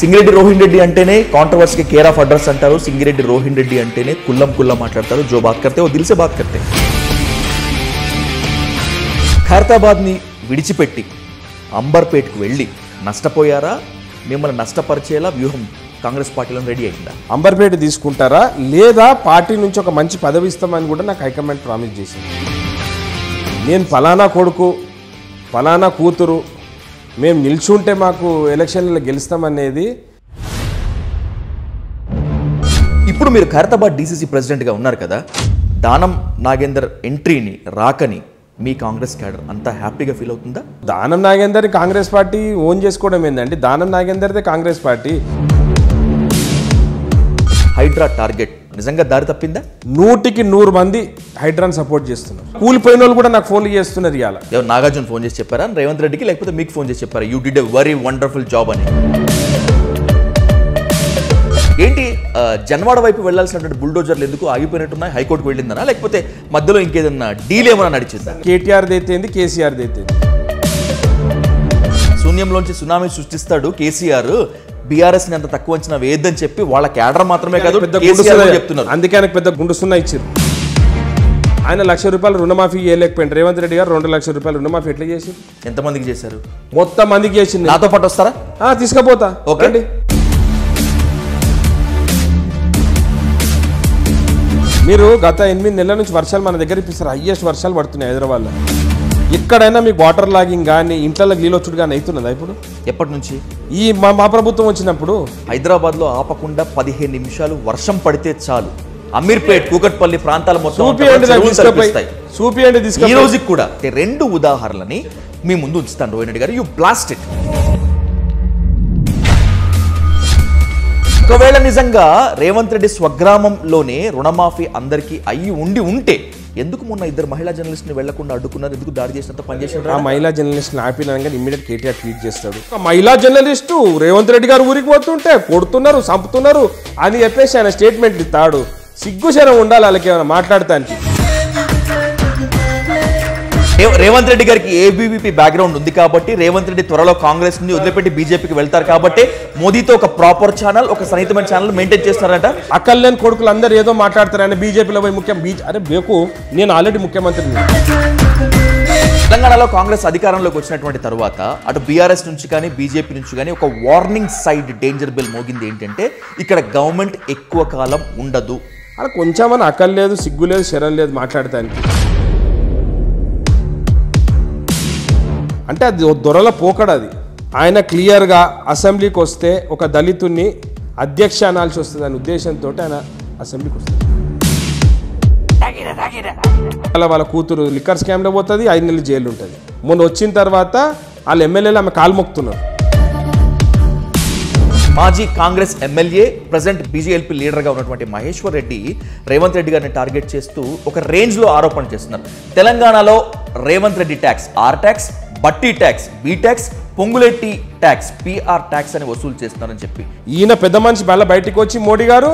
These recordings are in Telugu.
సింగిరెడ్డి రోహిన్ రెడ్డి అంటేనే కాంట్రవర్సీకి కేర్ ఆఫ్ అడ్రస్ అంటారు. సింగిరెడ్డి రోహిన్ రెడ్డి అంటేనే కుల్లం మాట్లాడతారు. జో బాత్ కర్తే ఓ దిల్ సే బాత్ కర్తే. ఖైరతాబాద్ని విడిచిపెట్టి అంబర్పేట్కు వెళ్ళి నష్టపోయారా? మిమ్మల్ని నష్టపరిచేలా వ్యూహం కాంగ్రెస్ పార్టీలో రెడీ అయిందా? అంబర్పేట తీసుకుంటారా లేదా పార్టీ నుంచి ఒక మంచి పదవి ఇస్తామని కూడా నాకు హైకమాండ్ ప్రామిస్ చేసింది. నేను ఫలానా కొడుకు ఫలానా కూతురు మేము నిల్చుంటే మాకు ఎలక్షన్లలో గెలుస్తామనేది. ఇప్పుడు మీరు ఖైరతాబాద్ డీసీసీ ప్రెసిడెంట్గా ఉన్నారు కదా, దానం నాగేందర్ ఎంట్రీని రాకని మీ కాంగ్రెస్ క్యాడర్ అంతా హ్యాపీగా ఫీల్ అవుతుందా? దానం నాగేందర్ని కాంగ్రెస్ పార్టీ ఓన్ చేసుకోవడం ఏంటంటే దానం నాగేందర్దే కాంగ్రెస్ పార్టీ. హైడ్రా టార్గెట్ నిజంగా దారి తప్పిందా? 100% మంది హైడ్రాన్ సపోర్ట్ చేస్తున్నారు. కూలిపోయిన వాళ్ళు కూడా నాకు ఫోన్లు చేస్తున్నారు. ఇవాళ నాగార్జున ఫోన్ చేసి చెప్పారా రేవంత్ రెడ్డికి, లేకపోతే మీకు ఫోన్ చేసి చెప్పారా you did a very wonderful job అని? ఏంటి జన్వాడ వైపు వెళ్లాల్సినటువంటి బుల్డోజర్లు ఎందుకు ఆగిపోయినట్టున్నాయి? హైకోర్టుకు వెళ్ళిందనా, లేకపోతే మధ్యలో ఇంకేదన్నా డీల్ ఏమైనా నడిచిందా? కేటీఆర్ దైతేంది కేసీఆర్ దైతేంది. శూన్యంలోంచి సునామీ సృష్టిస్తాడు కేసీఆర్. బీఆర్ఎస్ ని అంత తక్కువ అంచనా వేయద్దని చెప్పి వాళ్ళ క్యాడర్ మాత్రమే కాదు చెప్తున్నారు. అందుకే ఆయనకు పెద్ద గుండు సున్నా ఇచ్చారు. ఆయన ₹1,00,000 రుణమాఫీ చేయలేకపోయింది. రేవంత్ రెడ్డి గారు ₹2,00,000 రుణమాఫీ ఎట్లా చేసి ఎంతమందికి చేశారు? మొత్తం మందికి చేసింది. నాతో పాటు వస్తారా? తీసుకుపోతా. ఓకే అండి. మీరు గత 8 నెలల నుంచి వర్షాలు మన దగ్గర ఇప్పిస్తారు. హైయెస్ట్ వర్షాలు పడుతున్నాయి హైదరాబాద్లో. ఎక్కడైనా మీకు వాటర్ లాగింగ్ కానీ ఇంట్లో నీళ్ళు వచ్చుడు కానీ అవుతున్నదా? ఇప్పుడు ఎప్పటి నుంచి? ఈ మా ప్రభుత్వం వచ్చినప్పుడు హైదరాబాద్లో ఆపకుండా 15 నిమిషాలు వర్షం పడితే చాలు అమీర్పేట్, కూకట్పల్లి ప్రాంతాల మొత్తం ఈ రోజుకి కూడా 2 ఉదాహరణలని మీ ముందు ఉంచుతాను. రోహిన్ రెడ్డి గారు, యూ బ్లాస్ట్ ఇట్. ఒకవేళ నిజంగా రేవంత్ రెడ్డి స్వగ్రామంలోనే రుణమాఫీ అందరికీ అయ్యి ఉంటే ఎందుకు మొన్న 2 మహిళా జర్నలిస్ట్ని వెళ్లకుండా అడ్డుకున్నారు? ఎందుకు దాడి చేసినంత పనిచేసారు? ఆ మహిళా జర్నలిస్ట్ ఆపినాక ఇమ్మీడియట్ కేటీఆర్ ట్వీట్ చేస్తాడు, మహిళా జర్నలిస్టు రేవంత్ రెడ్డి గారు ఊరికి పోతుంటే కొడుతున్నారు చంపుతున్నారు అని చెప్పేసి ఆయన స్టేట్మెంట్ ఇస్తాడు. సిగ్గుశరం ఉండాలి వాళ్ళకి ఏమైనా మాట్లాడటానికి. రేవంత్ రెడ్డి గారికి ఏబీవీపీ బ్యాక్గ్రౌండ్ ఉంది కాబట్టి, రేవంత్ రెడ్డి త్వరలో కాంగ్రెస్ ని వదిలిపెట్టి బీజేపీకి వెళ్తారు కాబట్టి మోదీతో ఒక ప్రాపర్ ఛానల్, ఒక సన్నిహితమైన ఛానల్ మెయింటైన్ చేస్తారట. అక్కర్లేని కొడుకులు అందరూ ఏదో మాట్లాడతారు. ఆయన బీజేపీలో పోయి అరే బేకు, నేను ఆల్రెడీ ముఖ్యమంత్రిని. తెలంగాణలో కాంగ్రెస్ అధికారంలోకి వచ్చినటువంటి తరువాత అటు బీఆర్ఎస్ నుంచి కానీ బీజేపీ నుంచి కానీ ఒక వార్నింగ్ సైడ్ డేంజర్ బెల్ మోగింది. ఏంటంటే ఇక్కడ గవర్నమెంట్ ఎక్కువ కాలం ఉండదు. అలా కొంచెమని అక్కర్లేదు, సిగ్గు లేదు, శరం లేదు మాట్లాడటానికి. అంటే అది దొరల పోకడది. ఆయన క్లియర్గా అసెంబ్లీకి వస్తే ఒక దళితుడిని అధ్యక్ష అనాల్సి వస్తుంది అనే ఉద్దేశంతో ఆయన అసెంబ్లీకి వస్తుంది. వాళ్ళ కూతురు లిక్కర్ స్కామ్లో పోతుంది, 5 నెలలు జైలు ఉంటుంది. మొన్న వచ్చిన తర్వాత వాళ్ళ ఎమ్మెల్యేలు ఆమె కాలు మొక్కుతున్నారు. మాజీ కాంగ్రెస్ ఎమ్మెల్యే, ప్రజెంట్ బీజేపీ లీడర్గా ఉన్నటువంటి మహేశ్వర్ రెడ్డి రేవంత్ రెడ్డి గారిని టార్గెట్ చేస్తూ ఒక రేంజ్లో ఆరోపణ చేస్తున్నారు. తెలంగాణలో Revanth Reddy tax R tax, Bhatti tax B tax, Ponguleti tax PR tax అని వసూలు చేస్తున్నారని చెప్పి ఈయన పెద్ద మనిషి బల్ల బయటికి వచ్చి మోడీ గారు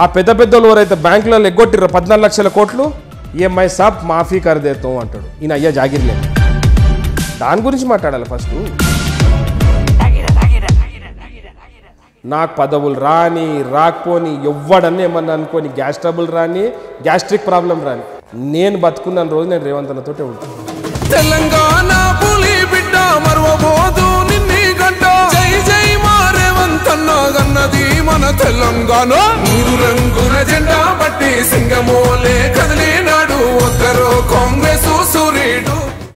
ఆ పెద్దలు ఎవరైతే బ్యాంకులలో ఎగ్గొట్టిర్రో 14 లక్షల కోట్లు ఈఎంఐ సాబ్ మాఫీ కరదేతాం అంటాడు. ఈయన అయ్యా జాగిర్లే. దాని గురించి మాట్లాడాలి ఫస్ట్. నాకు పదవులు రాని రాకపోని ఎవ్వడన్నీ ఏమన్నా అనుకోని, గ్యాస్ ట్రబుల్ రాని, గ్యాస్ట్రిక్ ప్రాబ్లం రాని, నేను బతుకున్న రోజు నేను రేవంత్ అన్నతోటే ఉంటాను. తెలంగాణ పులి బిడ్డ మరవబోదు నిన్ని గంట, జై జై మా రేవంత్ అన్న గన్నది మన తెలంగాణ. 3 రంగుల